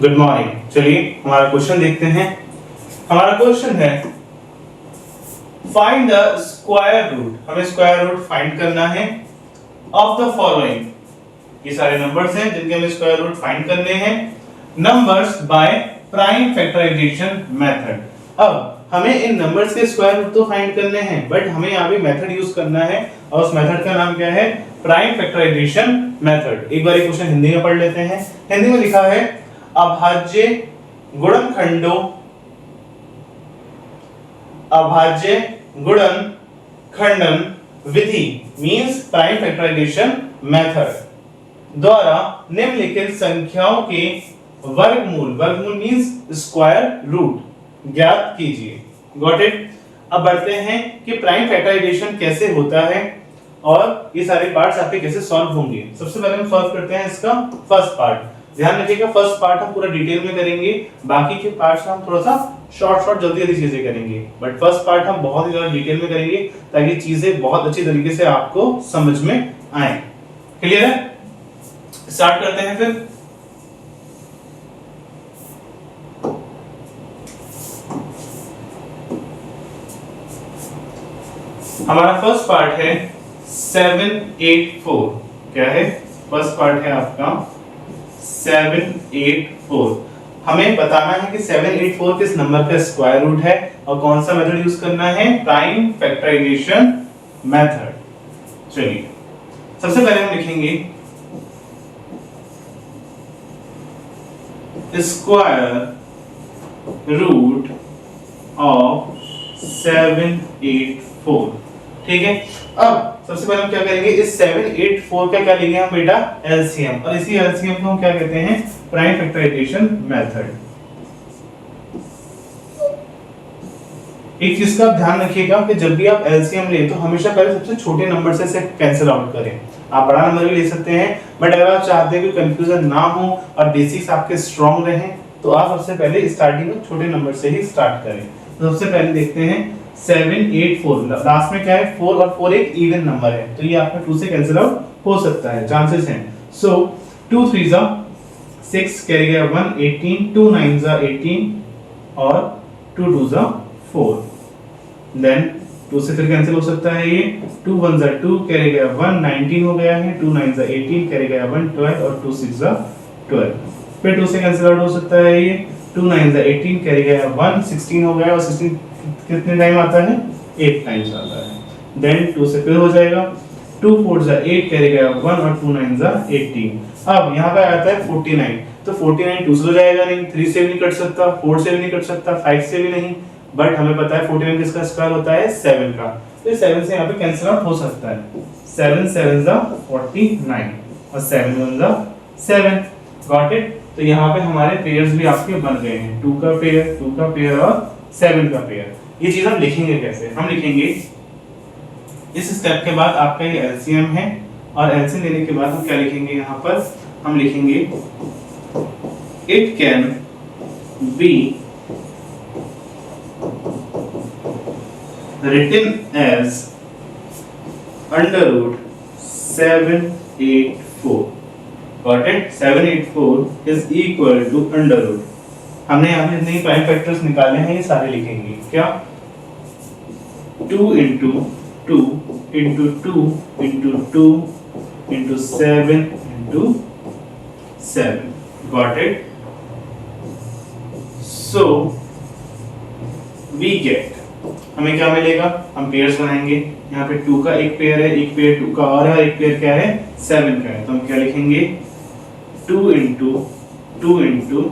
Good morning. चलिए हमारा question देखते हैं। हमारा क्वेश्चन है फाइंड द स्क्वायर रूट। हमें स्क्वायर रूट फाइंड करना है ऑफ द फॉलोइंग। ये सारे नंबर्स हैं जिनके हमें स्क्वायर रूट फाइंड करने हैं। Numbers by prime factorization method. अब हमें इन नंबर्स के स्क्वायर रूट तो फाइंड करने हैं, बट हमें यहाँ पे मेथड यूज करना है और उस मेथड का नाम क्या है? Prime factorization method. एक बार ये क्वेश्चन हिंदी में पढ़ लेते हैं। हिंदी में लिखा है अभाज्य गुणनखंडों अभाज्य गुणनखंडन विधि मींस प्राइम फैक्टराइजेशन मेथड द्वारा निम्नलिखित संख्याओं के वर्गमूल मींस स्क्वायर रूट ज्ञात कीजिए। Got it. अब बढ़ते हैं कि प्राइम फैक्टराइजेशन कैसे होता है और ये सारे पार्ट्स आपके कैसे सॉल्व होंगे। सबसे पहले हम सॉल्व करते हैं इसका फर्स्ट पार्ट। ध्यान रखिएगा फर्स्ट पार्ट हम पूरा डिटेल में करेंगे, बाकी के पार्ट्स हम थोड़ा सा शॉर्ट जल्दी चीजें करेंगे, बट फर्स्ट पार्ट हम बहुत ही ज्यादा डिटेल में करेंगे ताकि चीजें बहुत अच्छी तरीके से आपको समझ में आए। क्लियर है? स्टार्ट करते हैं फिर। हमारा फर्स्ट पार्ट है 784। क्या है? फर्स्ट पार्ट है आपका 784। हमें बताना है कि 784 किस नंबर का स्क्वायर रूट है और कौन सा मेथड यूज करना है? Prime factorization method. चलिए सबसे पहले हम लिखेंगे स्क्वायर रूट ऑफ 784। ठीक है। अब सबसे पहले हम क्या करेंगे, इस 784 का क्या लेंगे हम बेटा? एलसीएम। और इसी एलसीएम को हम क्या कहते हैं? Prime factorization method. एक चीज का ध्यान रखिएगा कि जब भी आप एलसीएम ले तो हमेशा पहले सबसे छोटे नंबर से कैंसिल आउट करें। आप बड़ा नंबर भी ले सकते हैं, बट अगर आप चाहते हैं कि कंफ्यूजन ना हो और बेसिक्स आपके स्ट्रांग रहें तो आप सबसे पहले स्टार्टिंग में छोटे नंबर से ही स्टार्ट करें। तो सबसे पहले देखते हैं 784। लास्ट में क्या है? 4 और 4 एक इवन नंबर है, तो ये आपका 2 से कैंसिल आउट हो सकता है, चांसेस हैं। सो 2 3 जा 6 कैरी गया 1 18, 2 9 जा 18 और 2 2 जा 4। देन 2 से फिर कैंसिल हो सकता है ये 2 1 जा 2 कैरी गया 1 19 हो गया है, 2 9 जा 18 कैरी गया 1 12 और 2 6 जा 12। फिर 2 से कैंसिल आउट हो सकता है ये 2 9 जा 18 कैरी गया 1 16 हो गया और 16 कितने टाइम आता है? 8 टाइम्स आता है। देन 2 से फिर हो जाएगा 2 4 जा 8 कैरी गया 1 और 2 9 जा 18। अब यहाँ पे आता है 49, तो 49 2 से हो जाएगा नहीं, 3 से भी नहीं कट सकता, 4 से भी नहीं कट सकता, 5 से भी नहीं, बट हमें पता है 49 किसका स्क्वायर होता है? 7 का। तो ये 7 से यहाँ पे कैंसिल आउट हो सकता है। 7 7 जा 49 और 7 1 जा 7। Got it. तो यहाँ पे हमारे पेयर्स भी आपके बन गए हैं, 2 का पेयर और 7 का पेयर। ये चीज हम लिखेंगे कैसे? हम लिखेंगे इस स्टेप के बाद आपका ये एलसीएम है और एलसीएम लेने के बाद हम क्या लिखेंगे? यहाँ पर हम लिखेंगे it can be written as under root 784। Got it? 784 is equal to under root. हमने यहाँ पे जितने प्राइम फैक्टर्स निकाले हैं ये सारे लिखेंगे। क्या? 2 into 2 into 2 into 2 into 7 into 7. Got it? So we get, हमें क्या मिलेगा? हम पेयर्स बनाएंगे। यहाँ पे 2 का एक पेयर है, एक पेयर 2 का और है, एक पेयर क्या है? 7 का है। तो हम क्या लिखेंगे? 2 into 2 into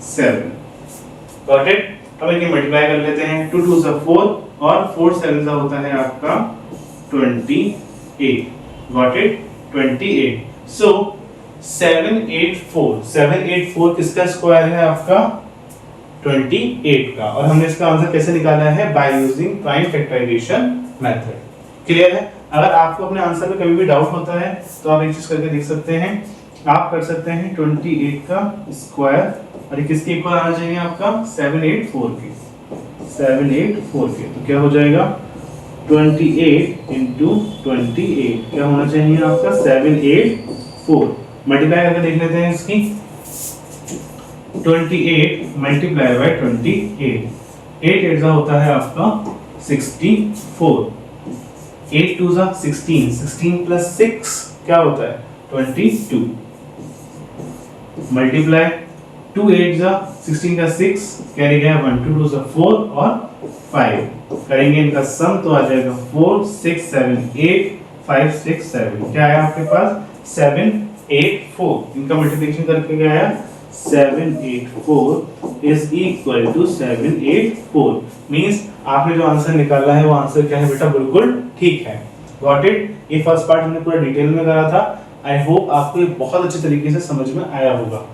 7। Got it? अब इनके मल्टीप्लाई कर लेते हैं। 2 2 से 4 और 4 7 का होता है आपका 28। Got it? 28। So 784 किसका स्क्वायर है? आपका 28 का। और हमने इसका आंसर कैसे निकाला है? By using prime factorization method. Clear है? अगर आपको अपने आंसर में कभी भी डाउट होता है तो आप एक चीज करके देख सकते हैं। आप कर सकते हैं 28 का स्क्वायर और ये किसके इक्वल आना चाहिए? आपका 784 के। 784 के तो क्या हो जाएगा? 28 into 28 क्या होना चाहिए आपका 784। मल्टीप्लाई करके देख लेते हैं इसकी। 28 मल्टीप्लाई बाय 28, 8 8 होता है आपका 64, 8 2 16, 16 प्लस 6 क्या होता है 22, मल्टीप्लाई 2 8 16 का 6 कैरी गया 1 2 2 4 और 5 करेंगे इनका सम तो आ जाएगा 4 6 7 8 5 6 7, क्या आया आपके पास 7 8 4, इनका मल्टीप्लिकेशन करके क्या आया 7 8 4 इज इक्वल टू 7 8 4, मींस आपने जो आंसर निकाला है वो आंसर क्या है बेटा बिल्कुल ठीक है। Got it. ये फर्स्ट पार्ट हमने पूरा डिटेल में करा था। आई होप आपको ये बहुत अच्छे तरीके से समझ में आया होगा।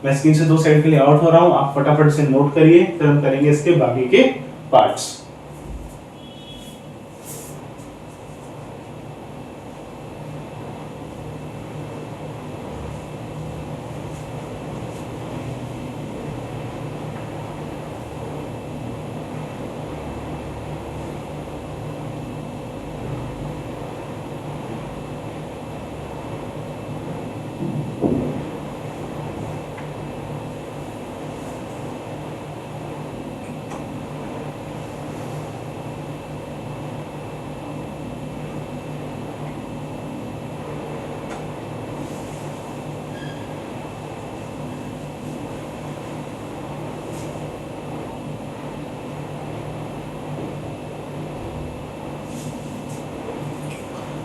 मैं स्क्रीन से 2 सेकंड के लिए आउट हो रहा हूं, आप फटाफट से नोट करिए, फिर हम करेंगे इसके बाकी के पार्ट्स।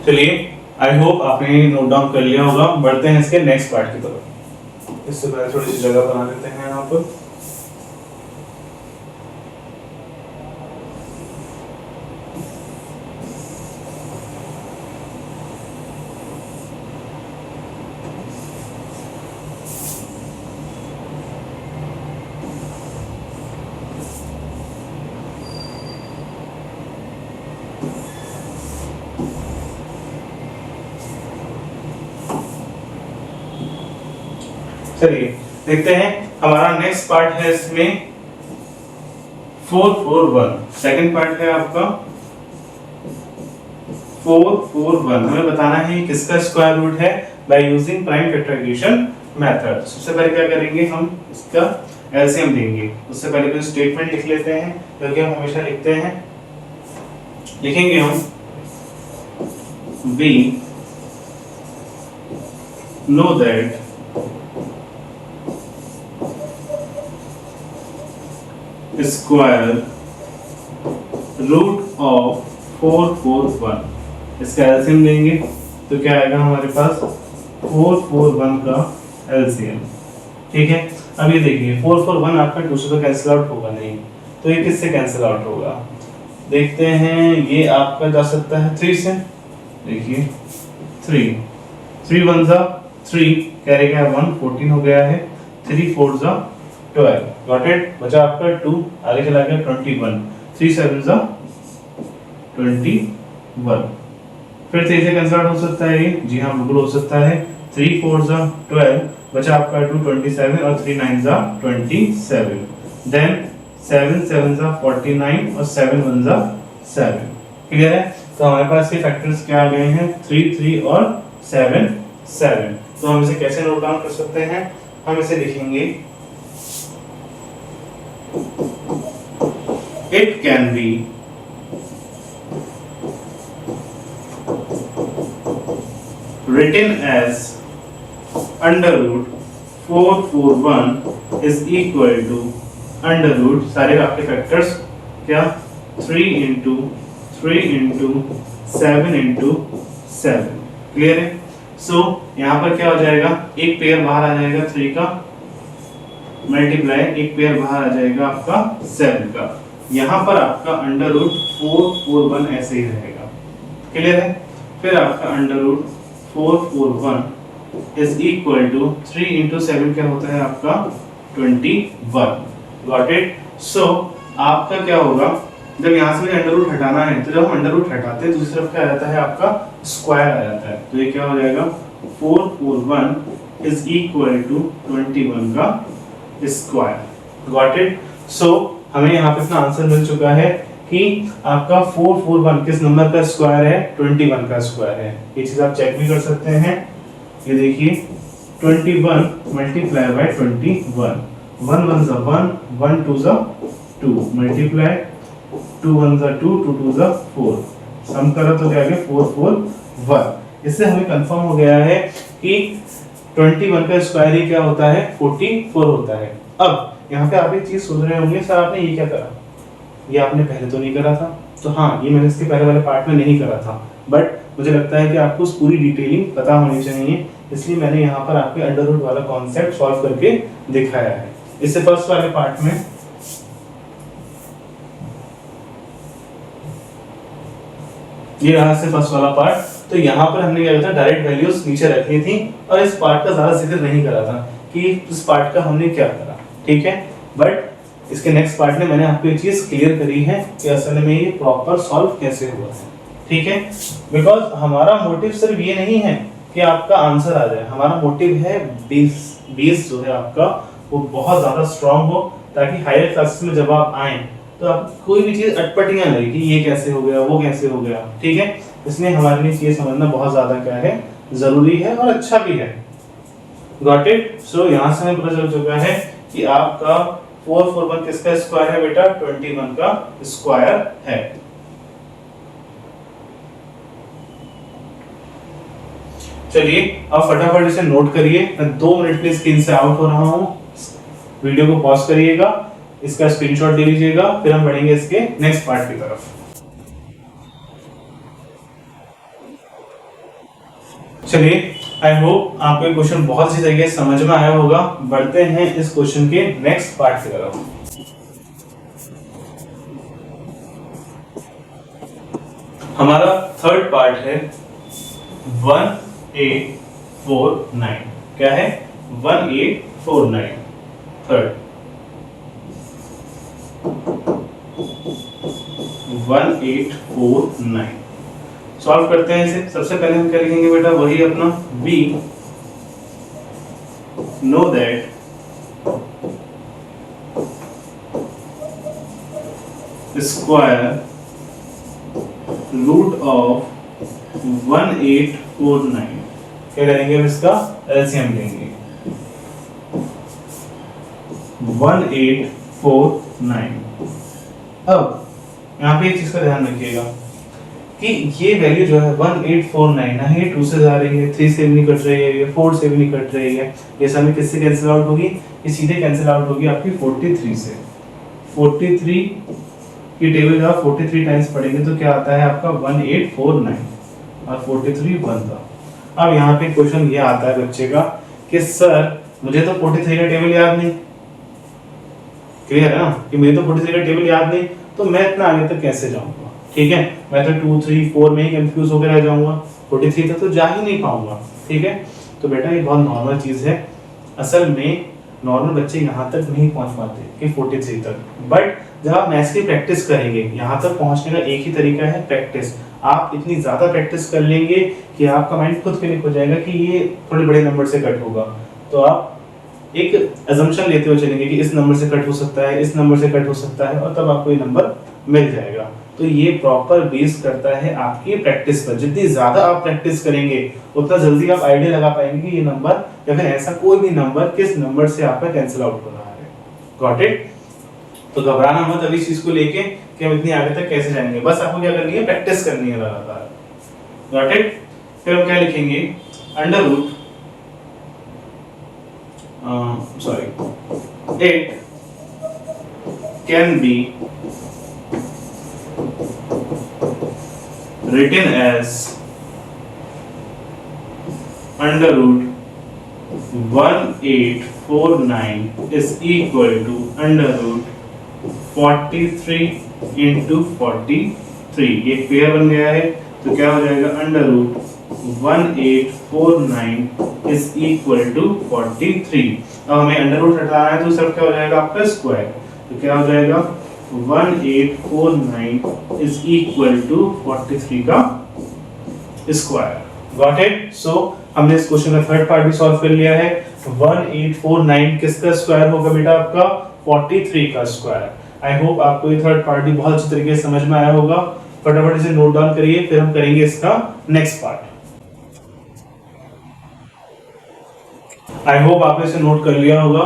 चलिए आई होप आपने नोट डाउन कर लिया होगा। बढ़ते हैं इसके नेक्स्ट पार्ट की तरफ। इससे पहले थोड़ी सी जगह बना लेते हैं यहाँ पर। चलिए देखते हैं हमारा नेक्स्ट पार्ट है इसमें 441। सेकंड पार्ट है आपका 441। हमें बताना है किसका स्क्वायर रूट है by using prime factorization method. सबसे पहले क्या करेंगे, हम इसका एलसीएम देंगे। उससे पहले कोई स्टेटमेंट लिख लेते हैं क्योंकि हम हमेशा लिखते हैं, लिखेंगे हम we know that square root of 441। इसका एलसीएम लेंगे तो क्या आएगा हमारे पास 441 का एलसीएम। ठीक है, अब ये देखिए 441 आपका 2 से तो कैंसिल आउट होगा नहीं, तो ये किससे कैंसिल आउट होगा देखते हैं। ये आपका जा सकता है 3 से। देखिए 3 1 3 कैरी गया 1 14 हो गया है, 3 4 12। Got it. बचा आपका 2, आगे चला गया 21, 3 7 21। फिर 3 से कैंसिल आउट हो सकता है ये, जी हाँ बिल्कुल हो सकता है। 3 4 12, बचा आपका 2 27 और 3 9 27। देन 7 7 49 और 7 1 7। क्लियर है। तो हमारे पास ये फैक्टर्स क्या आ गए हैं 3 3 और 7 7। तो हम इसे कैसे नोट डाउन कर सकते हैं, हम इसे लिखेंगे it can be written as under root 441 is equal to under root सारे आपके फैक्टर्स क्या 3 into 7 into 7। क्लियर है। सो यहाँ पर क्या हो जाएगा, एक पेयर बाहर आ जाएगा 3 का, मल्टीप्लाई एक पेयर बाहर आ जाएगा आपका 7 का। यहाँ पर आपका अंडर रूट 441 ऐसे ही रहेगा। क्लियर है। फिर आपका under root 441 is equal to 3 into 7 क्या होता है आपका 21। Got it. सो आपका क्या होगा, जब यहाँ से अंडर रूट हटाना है तो जब हम अंडर रूट हटाते हैं दूसरी तरफ क्या आ जाता है आपका स्क्वायर आ जाता है। तो ये क्या हो जाएगा 441 इज इक्वल टू 21 का स्क्वायर। Got it. सो हमें यहाँ पे अपना आंसर मिल चुका है कि आपका 441 किस नंबर का स्क्वायर है 21 का स्क्वायर है। ये चीज आप चेक भी कर सकते हैं। ये देखिए 21 मल्टीप्लाई बाय 21 1 1 जा 1, 1 2 जा 2, मल्टीप्लाई 2 1 जा 2, 2 2 जा 4, सम करो तो क्या आ गया 4 4 1। इससे हमें कंफर्म हो गया है कि 21 का स्क्वायर ही क्या होता है 44 होता है। अब यहाँ पे आप एक चीज सोच रहे होंगे सर आपने ये क्या करा, ये आपने पहले तो नहीं करा था। तो हाँ, ये मैंने इसके पहले वाले पार्ट में नहीं करा था, बट मुझे लगता है कि आपको उस पूरी डिटेलिंग पता होनी चाहिए, इसलिए मैंने यहाँ पर आपके अंडर रूट वाला कॉन्सेप्ट सॉल्व करके दिखाया है। इससे फर्स्ट वाले पार्ट में ये रहा से फर्स्ट वाला पार्ट। तो यहाँ पर हमने क्या किया था, डायरेक्ट वैल्यूज नीचे रखनी थी और इस पार्ट का ज्यादा जिक्र नहीं करा था कि इस पार्ट का हमने क्या करा, ठीक है। बट इसके नेक्स्ट पार्ट में मैंने आपको ये चीज क्लियर करी है कि असल में ये प्रॉपर सॉल्व कैसे हुआ है, ठीक है। बिकॉज हमारा मोटिव सिर्फ ये नहीं है कि आपका आंसर आ जाए, हमारा मोटिव है बेस जो है आपका वो बहुत ज्यादा स्ट्रांग हो, ताकि हायर क्लासेस में जब आप आए तो आप कोई भी चीज अटपटी ना लगे कि ये कैसे हो गया वो कैसे हो गया, ठीक है। इसलिए हमारे लिए ये समझना बहुत ज्यादा क्या है, जरूरी है और अच्छा भी है। Got it. सो यहाँ से हमें पता चल चुका है कि आपका 441 किसका स्क्वायर है बेटा, 21 का स्क्वायर है। चलिए अब फटाफट इसे नोट करिए, मैं 2 मिनट के स्क्रीन से आउट हो रहा हूं, वीडियो को पॉज करिएगा, इसका स्क्रीनशॉट ले लीजिएगा, फिर हम बढ़ेंगे इसके नेक्स्ट पार्ट की तरफ। चलिए आई होप आपको क्वेश्चन बहुत अच्छी तरीके से समझ में आया होगा। बढ़ते हैं इस क्वेश्चन के नेक्स्ट पार्ट की तरफ। हमारा थर्ड पार्ट है 1849। क्या है 1849 थर्ड 1849 सॉल्व करते हैं इसे। सबसे पहले हम क्या लिखेंगे बेटा, वही अपना we know that square root of 1849। क्या करेंगे, अब इसका एलसीएम लेंगे 1849। अब यहाँ पे एक चीज का ध्यान रखिएगा कि ये वैल्यू जो है 1849 है, ये 2 से जा रही है, 3 से भी नहीं कट रही है, ये 4 से भी नहीं कट रही है, ये समय किससे कैंसिल आउट होगी, ये सीधे कैंसिल आउट होगी आपकी 43 से। 43 की टेबल जब 43 टाइम्स पढ़ेंगे तो क्या आता है आपका 1849 और 43 बनता। अब यहाँ पे क्वेश्चन ये आता है बच्चे का कि सर मुझे तो 43 का टेबल याद नहीं, क्लियर है ना कि मुझे तो 43 का टेबल याद नहीं, तो मैं इतना आगे तक कैसे जाऊंगा, ठीक है। मैं तो 2 3 4 में ही कंफ्यूज होकर रह जाऊंगा, 43 तक तो जा ही नहीं पाऊंगा, ठीक है। तो बेटा ये बहुत नॉर्मल चीज है, असल में नॉर्मल बच्चे यहाँ तक नहीं पहुंच पाते कि 43 तक। बट जब आप मैथ्स की प्रैक्टिस करेंगे, यहाँ तक पहुंचने का एक ही तरीका है, प्रैक्टिस। आप इतनी ज्यादा प्रैक्टिस कर लेंगे कि आपका माइंड खुद क्लिक हो जाएगा कि ये थोड़े बड़े नंबर से कट होगा, तो आप एक अजम्पशन लेते हुए चलेंगे कि इस नंबर से कट हो सकता है, इस नंबर से कट हो सकता है, और तब आपको ये नंबर मिल जाएगा। तो ये प्रॉपर बेस करता है आपकी प्रैक्टिस पर। जितनी ज्यादा आप प्रैक्टिस करेंगे उतना जल्दी आप आइडिया लगा पाएंगे कि ये नंबर या फिर ऐसा कोई भी नंबर किस नंबर से आपका कैंसिल आउट हो रहा है। Got it. तो घबराना मत अभी इस चीज को लेके कि हम इतनी आगे तक कैसे जाएंगे, बस आपको क्या करनी है, प्रैक्टिस करनी है लगातार। Got it. फिर हम क्या लिखेंगे, under root it can be written as under root 1849 is equal to under root 43 into 43। ये पेयर बन गया है, तो क्या हो जाएगा, under root 1849 is equal to 43। अब हमें अंडर रूट हटाना है तो सिर्फ क्या हो जाएगा आपका स्क्वायर, तो क्या हो जाएगा 1849 is equal to 43 का स्क्वायर। Got it. सो हमने इस क्वेश्चन का थर्ड पार्ट भी सॉल्व कर लिया है। 1849 किसका स्क्वायर होगा बेटा, आपका 43 का स्क्वायर। आई होप आपको ये थर्ड पार्ट भी बहुत अच्छी तरीके से समझ में आया होगा। फटाफट इसे नोट डाउन करिए, फिर हम करेंगे इसका नेक्स्ट पार्ट। आई होप आपने इसे नोट कर लिया होगा।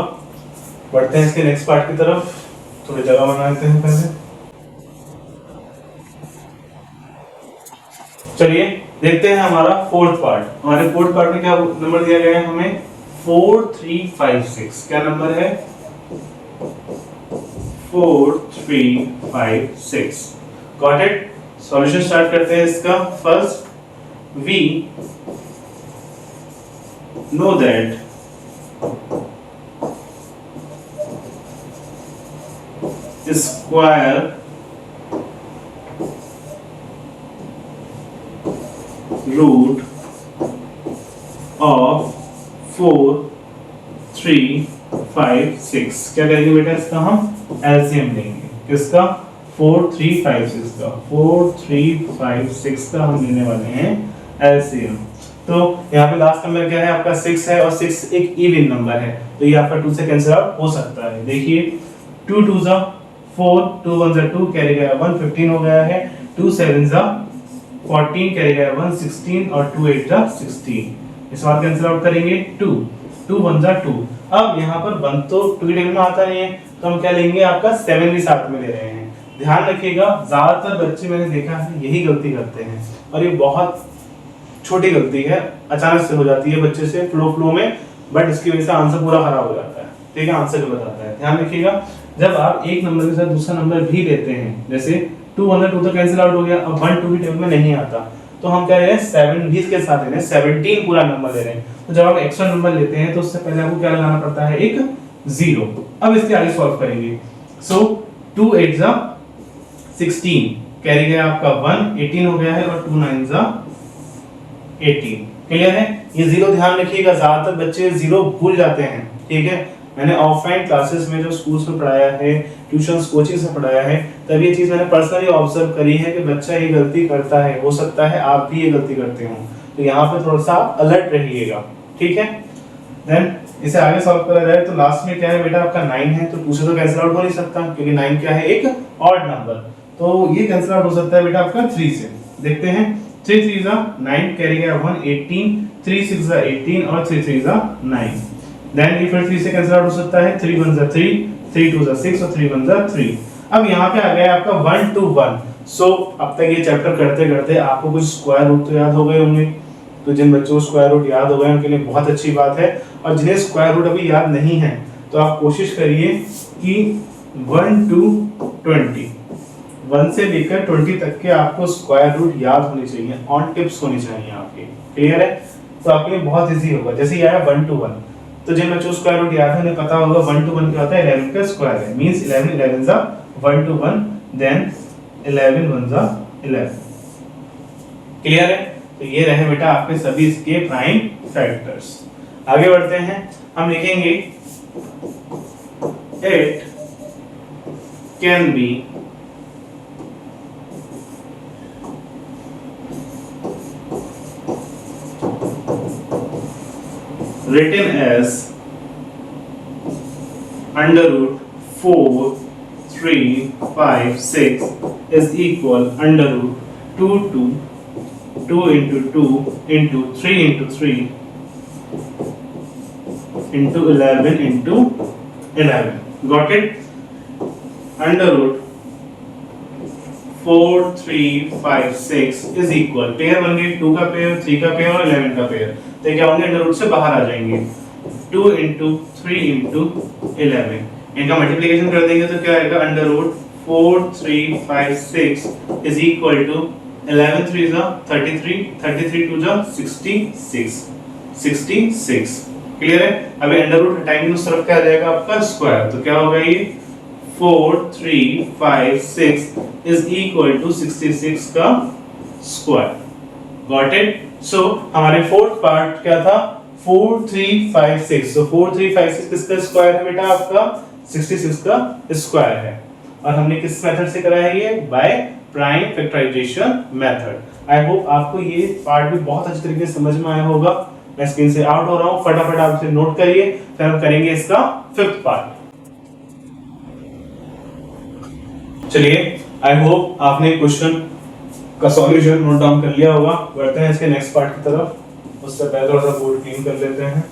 बढ़ते हैं इसके नेक्स्ट पार्ट की तरफ, थोड़ी जगह बना लेते हैं पहले। चलिए देखते हैं हमारा फोर्थ पार्ट। हमारे फोर्थ पार्ट में क्या नंबर दिया गया है हमें, 4356। क्या नंबर है, 4356। Got it. सॉल्यूशन स्टार्ट करते हैं इसका। First, we know that square root of 4356। क्या करेंगे बेटा, इसका हम एलसीएम लेंगे। किसका, 4356 का। 4356 का हम लेने वाले हैं एलसीएम। तो यहाँ पे लास्ट नंबर क्या है आपका, 6 है, और 6 एक इवन नंबर है, तो ये आपका 2 से कैंसिल आउट हो सकता है। देखिए 2 2 जा 4, 2 1 जा 2, कैरी गया 1, 15 हो गया है। 2 7 जा 14, कैरी गया 1, 16, और 2 8 जा 16। इस बार कैंसिल आउट करेंगे 2 2 1 जा 2। अब यहाँ पर 1 तो 2 की टेबल में आता नहीं है, तो हम क्या लेंगे, आपका 7 भी साथ में ले रहे हैं। ध्यान रखिएगा, ज्यादातर बच्चे मैंने देखा है यही गलती करते हैं, और ये बहुत छोटी गलती है, अचानक से हो जाती है बच्चे से फ्लो में, बट इसकी वजह से आंसर पूरा खराब हो जाता है। ठीक है, आंसर गलत आता है। ध्यान रखिएगा, जब आप एक नंबर के साथ दूसरा नंबर भी लेते हैं, जैसे 2 1 2 तो कैंसिल आउट हो गया, अब 1 2 की टेबल में नहीं आता, तो हम क्या ले रहे हैं, 7 भी इसके साथ ले रहे हैं, 17 पूरा नंबर ले रहे हैं। तो जब आप एक्स्ट्रा नंबर लेते हैं तो उससे पहले आपको क्या लगाना पड़ता है, एक 0। अब इसके आगे सॉल्व करेंगे। सो 2 8 जा 16, कैरी गया आपका 1, 18 हो गया है, और 2 9 जा 18। क्लियर है, ये 0 ध्यान रखिएगा, ज्यादातर बच्चे 0 भूल जाते हैं। ठीक है, मैंने ऑफलाइन क्लासेस में जो स्कूल्स में पढ़ाया है, ट्यूशंस कोचिंग से पढ़ाया है, तब ये चीज मैंने पर्सनली ऑब्जर्व करी है कि बच्चा ये गलती करता है। हो सकता है आप भी ये गलती करते हो, तो यहाँ पे थोड़ा सा अलर्ट रहिएगा। ठीक है, देन इसे आगे सॉल्व करा जाए तो लास्ट में क्या है बेटा, आपका 9 है, तो 2 से तो कैंसिल आउट हो नहीं सकता, क्योंकि 9 क्या है, एक ऑड नंबर, तो ये कैंसिल आउट हो सकता है बेटा आपका 3 से। देखते हैं, 3 3 जा 9, कैरी गया 1, 18, 3 6 जा 18, और 3 3 जा 9। देन ये फिर 3 से कैंसिल आउट हो सकता है, 3 1 जा 3, 3 2 जा 6, और 3 1 जा 3। अब यहाँ पे आ गया आपका 1 2 1। सो अब तक ये चैप्टर करते करते आपको कुछ स्क्वायर रूट तो याद हो गए होंगे, तो जिन बच्चों को स्क्वायर रूट याद हो गए उनके लिए बहुत अच्छी बात है, और जिन्हें स्क्वायर रूट अभी याद नहीं है तो आप कोशिश करिए कि 1 to 20, 1 से लेकर 20 तक के आपको स्क्वायर रूट याद होनी चाहिए, ऑन टिप्स होनी चाहिए आपके। क्लियर है, तो आपके लिए बहुत इजी होगा। जैसे ये आया 1 to 1, तो जिन बच्चों को स्क्वायर रूट याद है उन्हें पता होगा 1 to 1 क्या होता है, 11 का स्क्वायर है, मींस 11 11 जा 1 to 1, देन 11 1 जा 11। क्लियर है, तो ये रहे बेटा आपके सभी इसके प्राइम फैक्टर्स। आगे बढ़ते हैं, हम लिखेंगे it can B written as under root 4 3 5 6 is equal under root 2 2 2 into 2 into 3 into 3 into 11 into 11. Got it? Under root 4 3 5 6 is equal, pair बन गए 2 का पेयर, 3 का पेयर और 11 का पेयर, तो क्या होंगे, अंडर रूट से बाहर आ जाएंगे। 2 into 3 into 11, इनका मल्टीप्लिकेशन कर देंगे तो क्या आएगा, under root 4 3 5 6 is equal to 11 3 is 33, 33 2 is 66, 66। Clear है, अभी अंडर रूट हटाएंगे उस तरफ क्या आ जाएगा आपका स्क्वायर, तो क्या होगा ये 4 3 5 6 is equal to 66 का स्क्वायर। Got it. सो हमारे फोर्थ पार्ट क्या था, 4 3 5 6। सो 4 3 5 6 किसका स्क्वायर है बेटा, आपका 66 का स्क्वायर है, और हमने किस मेथड से कराया है, ये by prime factorization method. I hope आपको ये पार्ट भी बहुत अच्छी तरीके से समझ में आया होगा। मैं स्क्रीन से आउट हो रहा हूं, फटाफट आप इसे नोट करिए, फिर हम करेंगे इसका फिफ्थ पार्ट। चलिए, आई होप आपने क्वेश्चन का सॉल्यूशन नोट डाउन कर लिया होगा। बढ़ते हैं इसके नेक्स्ट पार्ट की तरफ, उससे पहले थोड़ा सा बोर्ड क्लीन कर लेते हैं।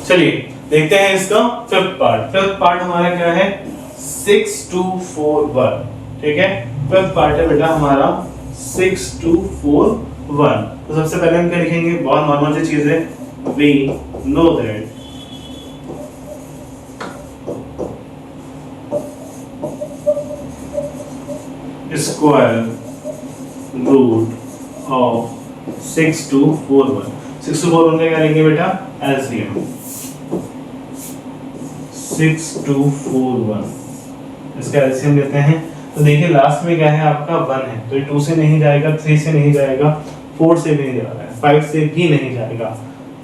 चलिए देखते हैं इसका फिफ्थ पार्ट। फिफ्थ पार्ट हमारा क्या है 6241, ठीक है। फिफ्थ पार्ट है बेटा हमारा 6241। तो सबसे पहले हम क्या लिखेंगे, बहुत नॉर्मल सी चीज है, we know that square root of 6241। 6241 का क्या लेंगे बेटा एलसीएम 6241, इसका एलसीएम लेते हैं। तो देखिए लास्ट में क्या है आपका 1 है, तो ये 2 से नहीं जाएगा, 3 से नहीं जाएगा, 4 से भी नहीं जा रहा है, 5 से भी नहीं जाएगा।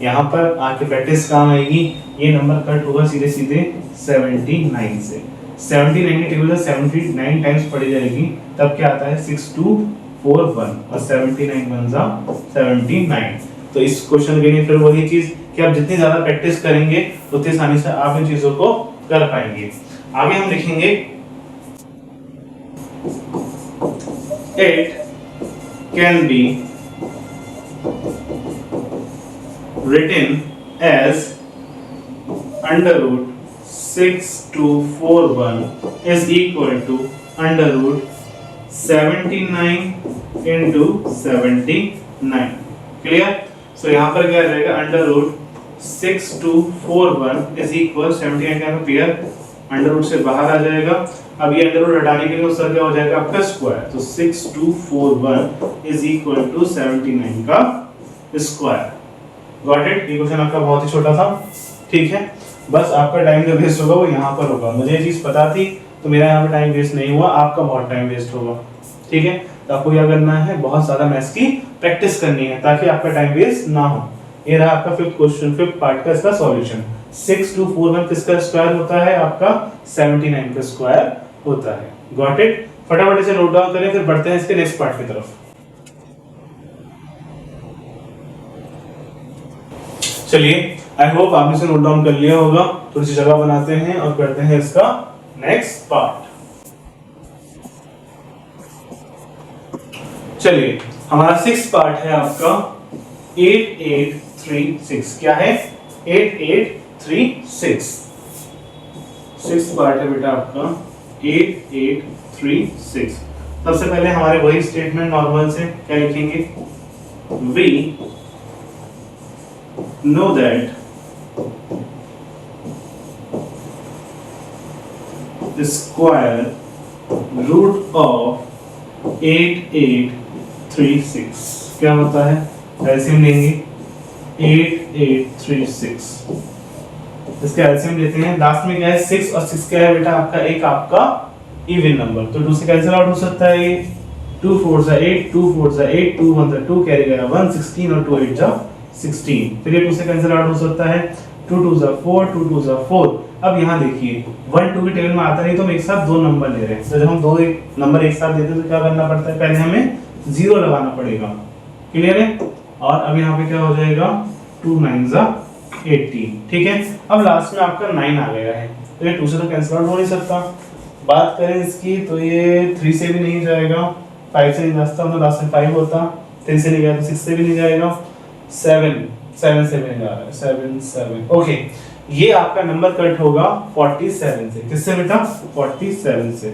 यहाँ पर आके प्रैक्टिस काम आएगी, ये नंबर कट होगा सीधे सीधे 79 से। 79 की टेबल 79 टाइम्स पढ़ी जाएगी, तब क्या आता है 6241 और 79 बनता 79। तो इस क्वेश्चन के लिए फिर वही चीज कि आप जितनी ज्यादा प्रैक्टिस करेंगे उतनी आसानी से आप इन चीजों को कर पाएंगे। आगे हम लिखेंगे 8 can be written as under root 6241 is equal to under root 79 into 79। Clear? सो यहाँ पर क्या रहेगा अंडर रूट 6241 इज इक्वल 79 का पेयर अंडर रूट से बाहर आ जाएगा। अब ये अंडर रूट हटाने के लिए उसका क्या हो जाएगा आपका स्क्वायर, तो 6241 इज इक्वल टू 79 का स्क्वायर। Got it? ये क्वेश्चन आपका बहुत ही छोटा था, ठीक है। बस आपका टाइम जो वेस्ट होगा वो यहाँ पर होगा। मुझे ये चीज पता थी तो मेरा यहाँ पे टाइम वेस्ट नहीं हुआ, आपका बहुत टाइम वेस्ट होगा, ठीक है। तो आपको क्या करना है, बहुत ज्यादा मैथ्स की प्रैक्टिस करनी है ताकि आपका टाइम वेस्ट ना हो। ये रहा आपका फिफ्थ क्वेश्चन, फिफ्थ पार्ट का इसका सॉल्यूशन। 6241 किसका स्क्वायर होता है आपका 79 का स्क्वायर होता है। Got it? फटाफट इसे नोट डाउन करें, फिर बढ़ते हैं इसके नेक्स्ट पार्ट की तरफ। चलिए आई होप आपने इसे नोट डाउन कर लिया होगा। थोड़ी सी जगह बनाते हैं और करते हैं इसका नेक्स्ट पार्ट। चलिए हमारा सिक्स पार्ट है आपका 8836। क्या है 8836? सिक्स पार्ट है बेटा आपका 8836। सबसे पहले हमारे वही स्टेटमेंट नॉर्मल से क्या लिखेंगे, we know that square root of 8836 क्या होता है, एलसीएम लेंगे 8836। इसका एलसीएम लेते हैं। लास्ट में क्या है 6 और 6 क्या है बेटा आपका एक आपका इवन नंबर, तो 2 से कैंसिल आउट हो सकता है। 2 4 जा 8, 2 4 जा 8, 2 1 जा 2, कैरी गया 1, 16 और 2 8 जा 16। फिर ये 2 से कैंसिल आउट हो सकता है। 2 2 जा 4, 2 2 जा 4। अब यहाँ देखिए 1 2 की टेबल में आता नहीं तो हम एक साथ दो नंबर ले रहे हैं, तो जब हम दो नंबर एक साथ देते हैं तो क्या करना पड़ता है, पहले हमें 0 लगाना पड़ेगा। क्लियर है? और अब यहाँ पे क्या हो जाएगा 2 9 जा 18, ठीक है। अब लास्ट में आपका 9 आ गया है, तो ये 2 से तो कैंसिल आउट हो नहीं सकता। बात करें इसकी तो ये 3 से भी नहीं जाएगा, 5 से नहीं जा सकता, मतलब लास्ट में 5 होता, 3 से नहीं गया तो 6 से भी नहीं जाएगा, 7 से भी नहीं जा रहा है, 7 ओके। ये आपका नंबर कट होगा 47 से। किससे बेटा 47 से।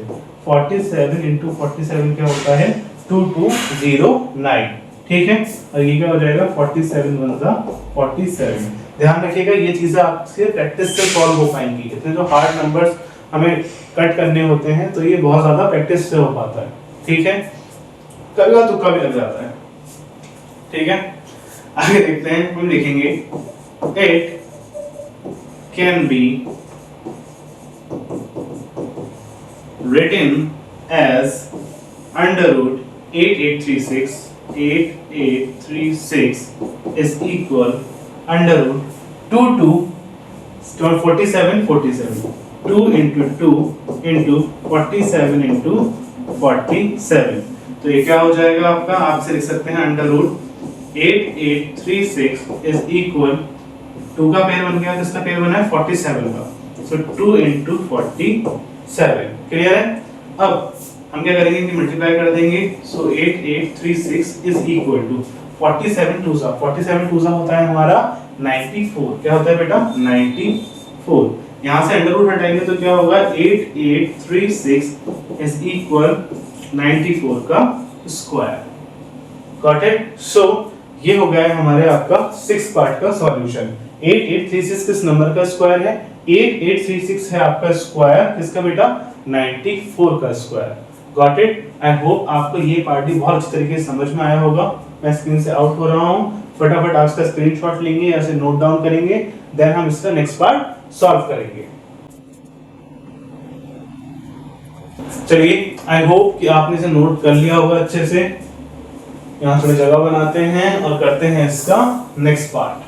47 into 47 क्या होता है 2209, ठीक है। और ये क्या हो जाएगा 47 1 47। ध्यान रखिएगा ये चीजें आपसे प्रैक्टिस से सॉल्व हो पाएंगी। इतने जो हार्ड नंबर्स हमें कट करने होते हैं तो ये बहुत ज्यादा प्रैक्टिस से हो पाता है, ठीक है। कभी तुक्का भी लग जाता है, ठीक है। आगे देखते हैं, हम लिखेंगे 8 can be written as under root 8836 is equal under root 2 2 47 2 into 2 into 47 into 47। तो ये क्या हो जाएगा आपका, आप इसे लिख सकते हैं अंडर रूट 8836 is equal 2 का पेयर बन गया, किसका पेयर बना है 47 का, सो 2 into 47। क्लियर है? अब हम क्या करेंगे कि मल्टीप्लाई कर देंगे। सो 8836 इज इक्वल टू 47 टू सा, 47 टू सा होता है हमारा 94। क्या होता है बेटा 94। यहाँ से अंडर रूट हटाएंगे तो क्या होगा 8836 इज इक्वल 94 का स्क्वायर। Got it. सो ये हो गया है हमारे आपका 6 पार्ट का सॉल्यूशन। 8836 किस नंबर का स्क्वायर है? 8836 है आपका स्क्वायर किसका बेटा 94 का square. Got it. I hope आपको ये पार्ट भी बहुत अच्छी तरीके से समझ में आया होगा। मैं स्क्रीन से आउट हो रहा हूँ, फटाफट आप इसका स्क्रीनशॉट लेंगे या से नोट डाउन करेंगे, देन हम इसका नेक्स्ट पार्ट सॉल्व करेंगे। चलिए आई होप कि आपने इसे नोट कर लिया होगा अच्छे से। यहाँ थोड़ी जगह बनाते हैं और करते हैं इसका नेक्स्ट पार्ट।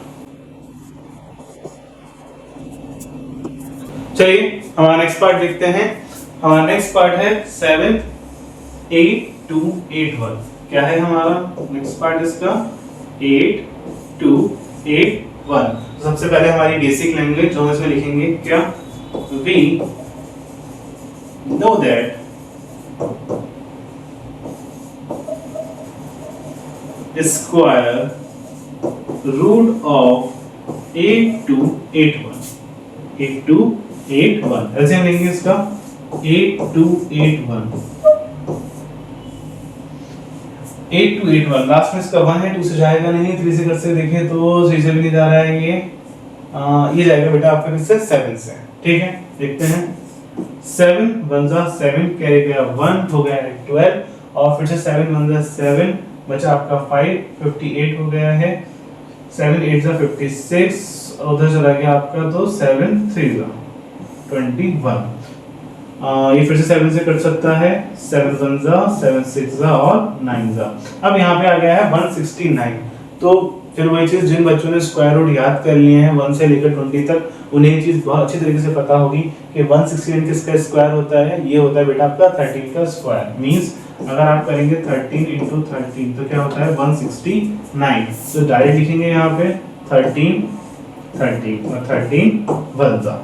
चलिए हमारा नेक्स्ट पार्ट देखते हैं। हमारा नेक्स्ट पार्ट है 78281। क्या है हमारा नेक्स्ट पार्ट इसका 8281। तो सबसे पहले हमारी बेसिक लैंग्वेज जो हम इसमें लिखेंगे क्या, we know that square root of 8281 ऐसे हम लेंगे इसका 8281 लास्ट में इसका 1 है, 2 से जाएगा नहीं, 3 से कर से देखें तो 3 से भी नहीं जा रहा है ये जाएगा बेटा आपका किससे 7 से। ठीक है देखते हैं 7 1 जा 7 कैरी गया 1 हो गया 12 और फिर से 7 1 जा 7 बचा आपका 5 58 हो गया है 7 8 जा 56 और उधर चला गया आपका तो 7 3 जा 21। ये फिर से 7 से कट सकता है 7 1 जा 7 6 जा और 9 जा। अब यहाँ पे आ गया है 169। तो फिर वही चीज जिन बच्चों ने स्क्वायर रूट याद कर लिए हैं 1 से लेकर 20 तक उन्हें ये चीज बहुत अच्छी तरीके से पता होगी कि 169 किसका स्क्वायर होता है। ये होता है बेटा आपका 13 का स्क्वायर। मींस अगर आप करेंगे 13 into 13 तो क्या होता है 169। तो डायरेक्ट लिखेंगे यहाँ पे 13 13 और 13 1 जा।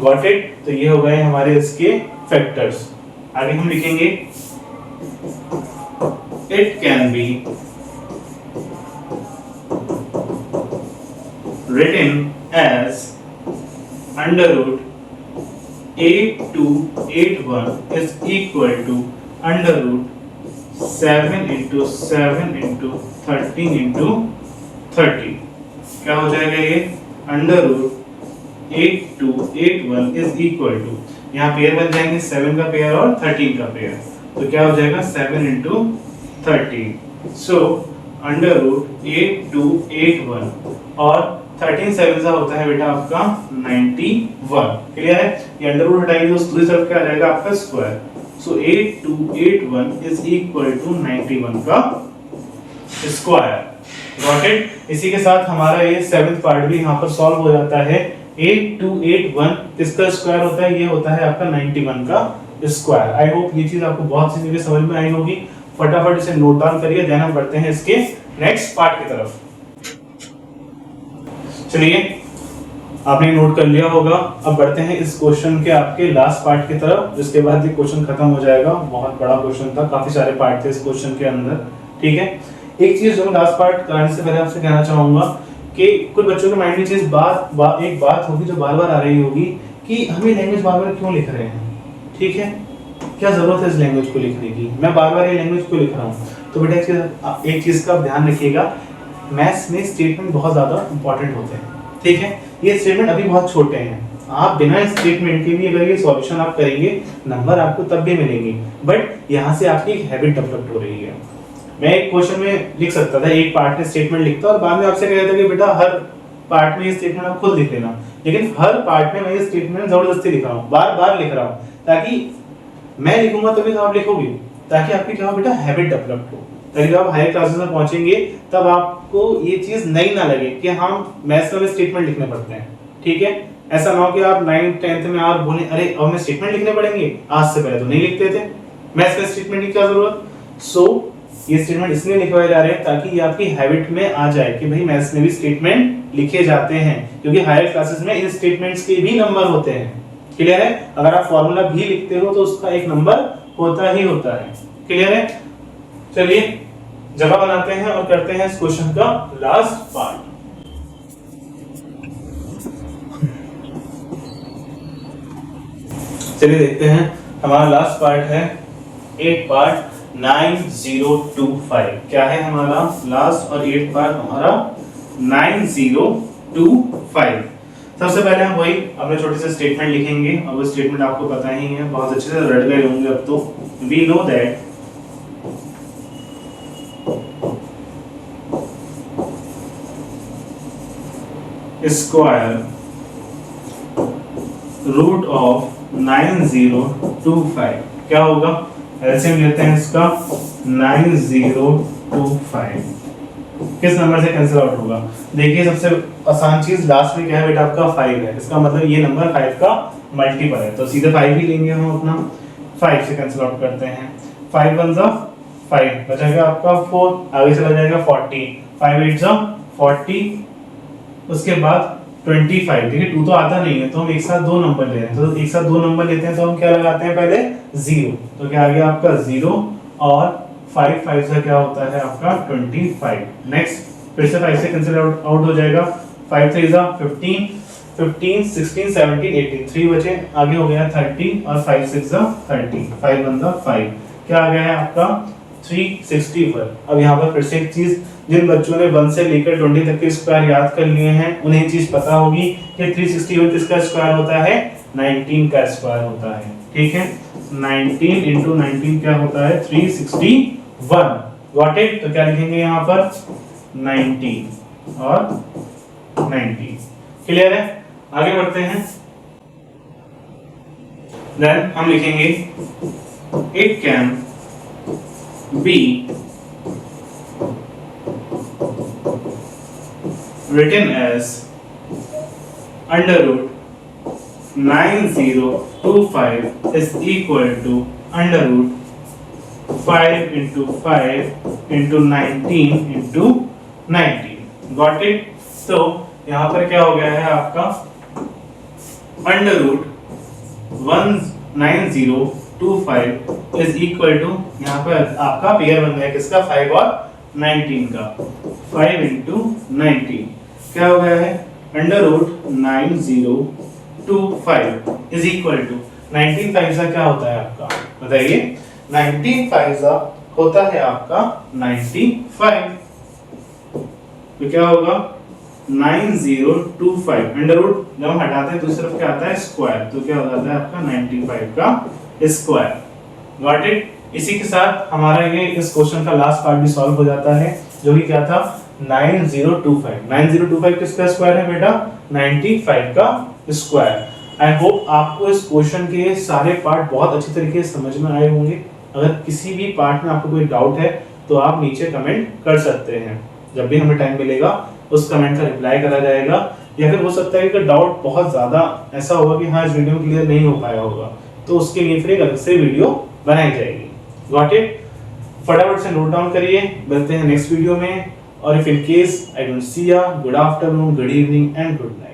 Got it. तो ये हो गए हमारे इसके फैक्टर्स। आगे हम लिखेंगे it can B written as under root 8281 is equal to under root 7 into 7 into 13 into 30। क्या हो जाएगा ये under root 8281 is equal to यहाँ पेयर बन जाएंगे 7 का पेयर और 13 का पेयर। तो क्या हो जाएगा 7 into 30। सो अंडर रूट 8281 और 13 7 सा होता है बेटा आपका 91। क्लियर है। ये अंडर रूट हटाएंगे तो दूसरी तरफ क्या आ जाएगा आपका square. So 8281 is equal to 91 का स्क्वायर। Got it. इसी के साथ हमारा ये 7th पार्ट भी यहाँ पर सॉल्व हो जाता है। 8281 किसका स्क्वायर होता है? ये होता है आपका 91 का स्क्वायर। आई होप ये चीज आपको बहुत सी चीजें समझ में आई होगी। फटाफट इसे नोट डाउन करिए, देन हम बढ़ते हैं इसके नेक्स्ट पार्ट की तरफ। चलिए आपने नोट कर लिया होगा। अब बढ़ते हैं इस क्वेश्चन के आपके लास्ट पार्ट की तरफ, जिसके बाद ये क्वेश्चन खत्म हो जाएगा। बहुत बड़ा क्वेश्चन था, काफी सारे पार्ट थे इस क्वेश्चन के अंदर। ठीक है। एक चीज जो मैं लास्ट पार्ट करने से पहले आपसे कहना चाहूंगा कि कुछ बच्चों के माइंड में चीज एक बात होगी जो बार बार आ रही होगी कि हमें लैंग्वेज बार बार क्यों लिख रहे हैं। ठीक है, क्या जरूरत है इस लैंग्वेज को लिखने की, मैं बार बार ये लैंग्वेज क्यों लिख रहा हूँ। तो बेटा एक चीज का ध्यान रखिएगा, मैथ्स में स्टेटमेंट बहुत ज्यादा इंपॉर्टेंट होते हैं। ठीक है, ये स्टेटमेंट अभी बहुत छोटे हैं। आप बिना स्टेटमेंट के भी अगर ये सॉल्यूशन आप करेंगे नंबर आपको तब भी मिलेंगे, बट यहाँ से आपकी एक हैबिट डेवलप हो रही है। मैं एक क्वेश्चन में लिख सकता था, एक पार्ट में स्टेटमेंट लिखता और बाद में आपसे कहता था कि बेटा हर पार्ट में ये स्टेटमेंट आप खुद लिख लेना, लेकिन हर पार्ट में मैं ये स्टेटमेंट जबरदस्ती लिख रहा हूँ, बार बार लिख रहा हूँ, ताकि मैं लिखूंगा तभी तो आप लिखोगे, ताकि आपकी क्या हो बेटा हैबिट डेवलप हो, ताकि जब आप हायर क्लासेस में पहुंचेंगे तब आपको ये चीज नई ना लगे कि हम मैथ्स में स्टेटमेंट लिखने पड़ते हैं। ठीक है, ऐसा ना हो कि आप 9th 10th में आप बोले अरे अब हमें स्टेटमेंट लिखने पड़ेंगे, आज से पहले तो नहीं लिखते थे, मैथ्स में स्टेटमेंट की क्या जरूरत। सो ये स्टेटमेंट इसलिए लिखवाए जा रहे हैं ताकि ये आपकी हैबिट में आ जाए कि भाई मैथ्स में भी स्टेटमेंट लिखे जाते हैं, क्योंकि हायर क्लासेस में इन स्टेटमेंट्स के भी नंबर होते हैं। क्लियर है, अगर आप फॉर्मूला भी लिखते हो तो उसका एक नंबर होता ही होता है। क्लियर है? चलिए जगह बनाते हैं और करते हैं इस क्वेश्चन का लास्ट पार्ट। चलिए देखते हैं, हमारा लास्ट पार्ट है 8 पार्ट 9025। क्या है हमारा लास्ट और 8 पार्ट हमारा 9025। सबसे पहले हम वही अपने छोटे से स्टेटमेंट लिखेंगे और वो स्टेटमेंट आपको पता ही है, बहुत अच्छे से रट गए होंगे अब तो। We know that square root of 9025 क्या होगा? एलसीएम लेते हैं इसका 9025 किस नंबर से कैंसिल आउट होगा? देखिए सबसे आसान चीज लास्ट में क्या है बेटा, आपका 5 है। इसका मतलब ये नंबर 5 का मल्टीपल है, तो सीधे 5 ही लेंगे हम अपना। 5 से कैंसिल आउट करते हैं। 5 1 जा 5 बचेगा आपका 4, आगे चला जाएगा 40, 5 8 जा 40, उसके बाद 25। देखिए 2 तो आता नहीं है, तो हम एक साथ दो नंबर ले रहे हैं, तो एक साथ दो नंबर लेते हैं तो हम क्या लगाते हैं पहले 0, तो क्या आ गया आपका 0 और 5 5 से क्या होता है आपका 25। नेक्स्ट फिर से 5 से कैंसिल आउट हो जाएगा। 5 3 जा 15, 15 16 17 18, 3 बचे, आगे हो गया 30 और 5 6 जा 30, 5 1 जा 5, क्या आ गया है आपका 361। अब यहाँ पर फिर से एक चीज, जिन बच्चों ने 1 से लेकर 20 तक के स्क्वायर याद कर लिए हैं उन्हें चीज पता होगी कि 361 किसका स्क्वायर होता है? 19 का स्क्वायर होता है। ठीक है, 19 into 19 क्या होता है? 361। Got it? तो क्या लिखेंगे यहाँ पर 90 और 90। क्लियर है? आगे बढ़ते हैं। देन हम लिखेंगे it can B written as under root 9025 is equal to under root 5 into 5 into 19 into 19. Got it? तो यहाँ पर क्या हो गया है आपका under root 9025 is equal to, यहाँ पर आपका पेयर बन गया किसका? 5 और 19 का। 5 into 19 क्या हो गया है? Under root 9025 is equal to 19 5 क्या होता है आपका? बताइए। 19 5 होता है आपका 95, तो क्या होगा 9025। अंडर रूट जब हम हटाते हैं दूसरी तरफ क्या आता है? स्क्वायर, तो क्या हो जाता है आपका 95 का स्क्वायर। Got it? इसी के साथ हमारा ये इस क्वेश्चन का लास्ट पार्ट भी सॉल्व हो जाता है, जो कि क्या था 9025। 9025 किसका स्क्वायर है बेटा? 95 का स्क्वायर। आई होप आपको इस क्वेश्चन के सारे पार्ट बहुत अच्छी तरीके से समझ में आए होंगे। अगर किसी भी पार्ट में आपको कोई डाउट है तो आप नीचे कमेंट कर सकते हैं, जब भी हमें टाइम मिलेगा उस कमेंट का रिप्लाई करा जाएगा। या फिर हो सकता है कि डाउट बहुत ज्यादा ऐसा होगा कि हाँ इस वीडियो में क्लियर नहीं हो पाया होगा, तो उसके लिए फिर एक अलग से वीडियो बनाई जाएगी। Got it? फटाफट से नोट डाउन करिए, मिलते हैं नेक्स्ट वीडियो में। और if in case I don't see या, good afternoon, good evening and good night.